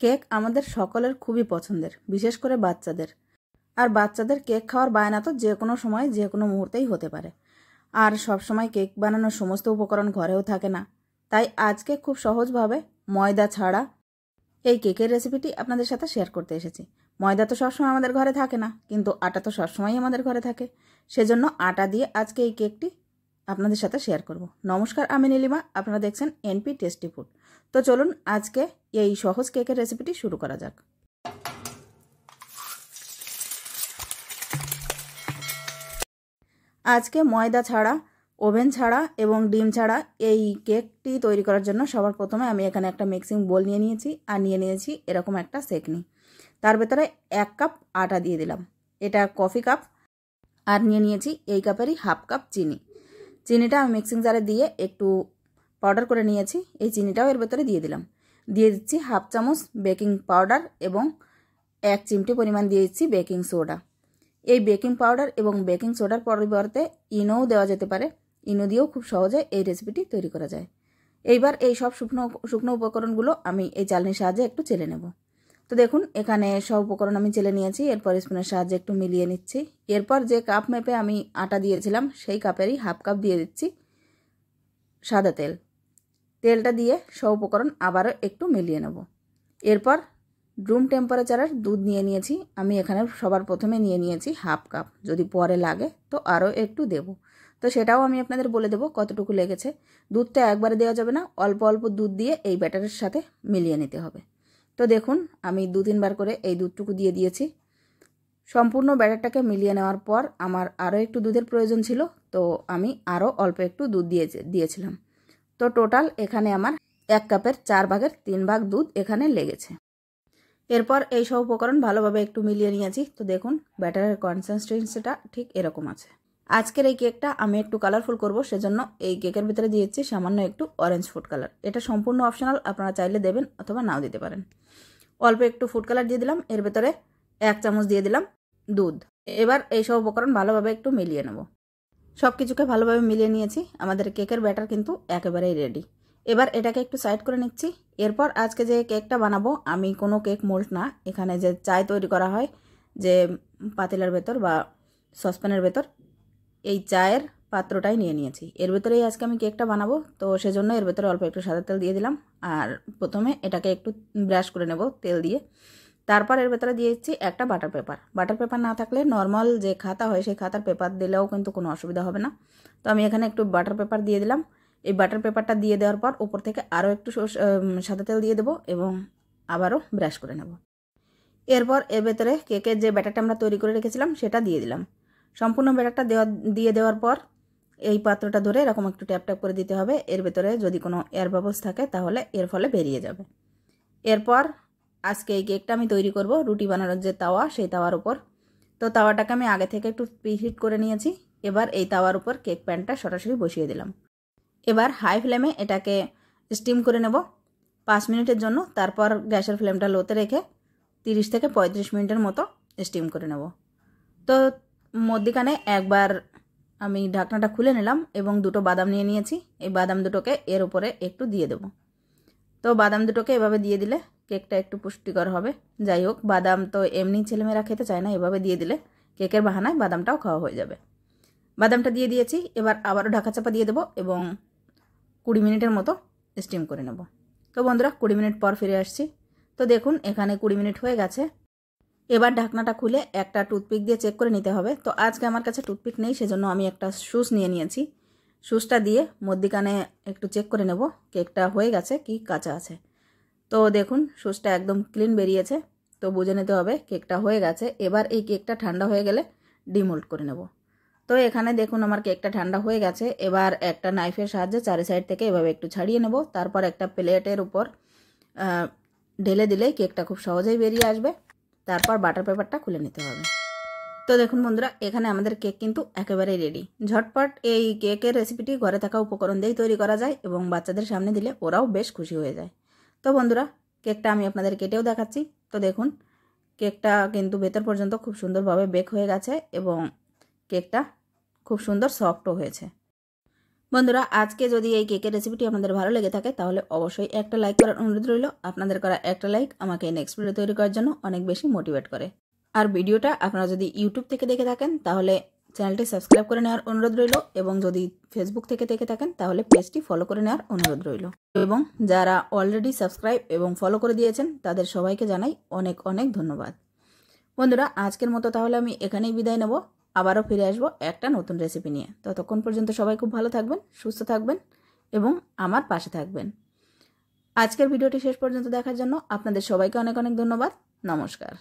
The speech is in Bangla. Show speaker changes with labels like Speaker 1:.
Speaker 1: কেক আমাদের সকলের খুবই পছন্দের, বিশেষ করে বাচ্চাদের। আর বাচ্চাদের কেক খাওয়ার বায়না তো যে কোনো সময় যে কোনো মুহূর্তেই হতে পারে। আর সব সময় কেক বানানোর সমস্ত উপকরণ ঘরেও থাকে না, তাই আজকে খুব সহজভাবে ময়দা ছাড়া এই কেকের রেসিপিটি আপনাদের সাথে শেয়ার করতে এসেছি। ময়দা তো সবসময় আমাদের ঘরে থাকে না, কিন্তু আটা তো সবসময়ই আমাদের ঘরে থাকে। সেজন্য আটা দিয়ে আজকে এই কেকটি আপনাদের সাথে শেয়ার করব। নমস্কার, আমি নীলিমা, আপনারা দেখছেন এনপি টেস্টি ফুড। তো চলুন আজকে এই সহজ কেকের রেসিপিটি শুরু করা যাক। আজকে ময়দা ছাড়া, ওভেন ছাড়া এবং ডিম ছাড়া এই কেকটি তৈরি করার জন্য সবার প্রথমে আমি এখানে একটা মিক্সিং বোল নিয়ে নিয়েছি আর নিয়ে নিয়েছি এরকম একটা সেকনি। তার ভেতরে 1 কাপ আটা দিয়ে দিলাম, এটা কফি কাপ। আর নিয়ে নিয়েছি এই কাপেরই হাফ কাপ চিনি। চিনিটা আমি মিক্সিং জারে দিয়ে একটু পাউডার করে নিয়েছি। এই চিনিটাও এর ভেতরে দিয়ে দিলাম। দিয়ে দিচ্ছি হাফ চামচ বেকিং পাউডার এবং 1 চিমটি পরিমাণ দিয়ে দিচ্ছি বেকিং সোডা। এই বেকিং পাউডার এবং বেকিং সোডার পরিবর্তে ইনোও দেওয়া যেতে পারে। ইনো দিয়েও খুব সহজে এই রেসিপিটি তৈরি করা যায়। এইবার এই সব শুকনো উপকরণগুলো আমি এই চালনির সাহায্যে একটু চেলে নেব। তো দেখুন এখানে সব উপকরণ আমি চেলে নিয়েছি। এরপর স্পুনের সাহায্যে একটু মিলিয়ে নিচ্ছি। এরপর যে কাপ মেপে আমি আটা দিয়েছিলাম সেই কাপেরই হাফ কাপ দিয়ে দিচ্ছি সাদা তেল। তেলটা দিয়ে সব উপকরণ আবারও একটু মিলিয়ে নেব। এরপর রুম টেম্পারেচারের দুধ নিয়ে নিয়েছি। আমি এখানে সবার প্রথমে নিয়ে নিয়েছি হাফ কাপ, যদি পরে লাগে তো আরও একটু দেব। তো সেটাও আমি আপনাদের বলে দেব কতটুকু লেগেছে। দুধটা একবারে দেওয়া যাবে না, অল্প অল্প দুধ দিয়ে এই ব্যাটারের সাথে মিলিয়ে নিতে হবে। তো দেখুন আমি 2-3 বার করে এই দুধটুকু দিয়ে দিয়েছি। সম্পূর্ণ ব্যাটারটাকে মিলিয়ে নেওয়ার পর আমার আরও একটু দুধের প্রয়োজন ছিল, তো আমি আরও অল্প একটু দুধ দিয়েছিলাম। তো টোটাল এখানে আমার 1 কাপের 4 ভাগের 3 ভাগ দুধ এখানে লেগেছে। এরপর এই সব উপকরণ ভালোভাবে একটু মিলিয়ে নিয়েছি। তো দেখুন ব্যাটারের কনসিস্টেন্সিটা ঠিক এরকম আছে। আজকের এই কেকটা আমি একটু কালারফুল করব, সেজন্য এই কেকের ভিতরে দিয়েছি সামান্য একটু অরেঞ্জ ফুড কালার। এটা সম্পূর্ণ অপশনাল, আপনারা চাইলে দেবেন অথবা নাও দিতে পারেন। অল্প একটু ফুড কালার দিয়ে দিলাম, এর ভেতরে 1 চামচ দিয়ে দিলাম দুধ। এবার এই সব উপকরণ ভালোভাবে একটু মিলিয়ে নেব। সব কিছুকে ভালোভাবে মিলিয়ে নিয়েছি। আমাদের কেকের ব্যাটার কিন্তু একেবারেই রেডি। এবার এটাকে একটু সাইড করে নিচ্ছি। এরপর আজকে যে কেকটা বানাবো, আমি কোনো কেক মোল্ড না, এখানে যে চায় তৈরি করা হয় যে পাতিলার ভেতর বা সসপ্যানের ভেতর, এই চায়ের পাত্রটাই নিয়ে নিয়েছি। এর ভেতরেই আজকে আমি কেকটা বানাবো, তো সেজন্য এর ভেতরে অল্প একটু সাদা তেল দিয়ে দিলাম। আর প্রথমে এটাকে একটু ব্রাশ করে নেব তেল দিয়ে। তারপর এর ভেতরে দিয়ে দিচ্ছি একটা বাটার পেপার। বাটার পেপার না থাকলে নর্মাল যে খাতা হয় সেই খাতার পেপার দিলেও কিন্তু কোনো অসুবিধা হবে না। তো আমি এখানে একটু বাটার পেপার দিয়ে দিলাম। এই বাটার পেপারটা দিয়ে দেওয়ার পর উপর থেকে আরও একটু সাদা তেল দিয়ে দেবো এবং আবারও ব্রাশ করে নেব। এরপর এর ভেতরে কেকের যে ব্যাটারটা আমরা তৈরি করে রেখেছিলাম সেটা দিয়ে দিলাম। সম্পূর্ণ ব্যাটারটা দিয়ে দেওয়ার পর এই পাত্রটা ধরে এরকম একটু ট্যাপ ট্যাপ করে দিতে হবে। এর ভেতরে যদি কোনো এয়ার বাবলস থাকে তাহলে এর ফলে বেরিয়ে যাবে। এরপর আজকে এই কেকটা আমি তৈরি করব রুটি বানানোর যে তাওয়া, সেই তাওয়ার উপর। তো তাওয়াটাকে আমি আগে থেকে একটু প্রিহিট করে নিয়েছি। এবার এই তাওয়ার উপর কেক প্যানটা সরাসরি বসিয়ে দিলাম। এবার হাই ফ্লেমে এটাকে স্টিম করে নেব 5 মিনিটের জন্য। তারপর গ্যাসের ফ্লেমটা লোতে রেখে 30 থেকে 35 মিনিটের মতো স্টিম করে নেব। তো মধ্যিখানে একবার আমি ঢাকনাটা খুলে নিলাম এবং 2টো বাদাম নিয়ে নিয়েছি। এই বাদাম দুটোকে এর উপরে একটু দিয়ে দেব। তো বাদাম দুটোকে এভাবে দিয়ে দিলে কেকটা একটু পুষ্টিকর হবে। যাই হোক, বাদাম তো এমনি ছেলেমেয়েরা খেতে চায় না, এভাবে দিয়ে দিলে কেকের বাহানায় বাদামটাও খাওয়া হয়ে যাবে। বাদামটা দিয়ে দিয়েছি। এবার আবারও ঢাকা চাপা দিয়ে দেবো এবং 20 মিনিটের মতো স্টিম করে নেব। তো বন্ধুরা 20 মিনিট পর ফিরে আসছি। তো দেখুন এখানে 20 মিনিট হয়ে গেছে। এবার ঢাকনাটা খুলে একটা টুথপিক দিয়ে চেক করে নিতে হবে। তো আজকে আমার কাছে টুথপিক নেই, সেজন্য আমি একটা সুচ নিয়ে নিয়েছি। সুচটা দিয়ে মধ্যিখানে একটু চেক করে নেব কেকটা হয়ে গেছে কি কাঁচা আছে। তো দেখুন সুচটা একদম ক্লিন বেরিয়েছে, তো বুঝে নিতে হবে কেকটা হয়ে গেছে। এবার এই কেকটা ঠান্ডা হয়ে গেলে ডিমোল্ড করে নেব। তো এখানে দেখুন আমার কেকটা ঠান্ডা হয়ে গেছে। এবার একটা নাইফের সাহায্যে চারি সাইড থেকে এভাবে একটু ছাড়িয়ে নেব। তারপর একটা প্লেটের উপর ঢেলে দিলেই কেকটা খুব সহজেই বেরিয়ে আসবে। তারপর বাটার পেপারটা খুলে নিতে হবে। তো দেখুন বন্ধুরা এখানে আমাদের কেক কিন্তু একেবারেই রেডি। ঝটপট এই কেকের রেসিপিটি ঘরে থাকা উপকরণ দিয়েই তৈরি করা যায় এবং বাচ্চাদের সামনে দিলে ওরাও বেশ খুশি হয়ে যায়। তো বন্ধুরা কেকটা আমি আপনাদের কেটেও দেখাচ্ছি। তো দেখুন কেকটা কিন্তু ভেতর পর্যন্ত খুব সুন্দরভাবে বেক হয়ে গেছে এবং কেকটা খুব সুন্দর সফটও হয়েছে। বন্ধুরা, আজকে যদি এই কেকের রেসিপিটি আপনাদের ভালো লেগে থাকে তাহলে অবশ্যই একটা লাইক করার অনুরোধ রইল। আপনাদের করা একটা লাইক আমাকে নেক্সট ভিডিও তৈরি করার জন্য অনেক বেশি মোটিভেট করে। আর ভিডিওটা আপনারা যদি ইউটিউব থেকে দেখে থাকেন তাহলে চ্যানেলটি সাবস্ক্রাইব করে নেওয়ার অনুরোধ রইল, এবং যদি ফেসবুক থেকে দেখে থাকেন তাহলে পেজটি ফলো করে নেওয়ার অনুরোধ রইল। এবং যারা অলরেডি সাবস্ক্রাইব এবং ফলো করে দিয়েছেন তাদের সবাইকে জানাই অনেক অনেক ধন্যবাদ। বন্ধুরা, আজকের মতো তাহলে আমি এখানেই বিদায় নেব। আবারও ফিরে আসবো একটা নতুন রেসিপি নিয়ে। ততক্ষণ পর্যন্ত সবাই খুব ভালো থাকবেন, সুস্থ থাকবেন এবং আমার পাশে থাকবেন। আজকের ভিডিওটি শেষ পর্যন্ত দেখার জন্য আপনাদের সবাইকে অনেক অনেক ধন্যবাদ। নমস্কার।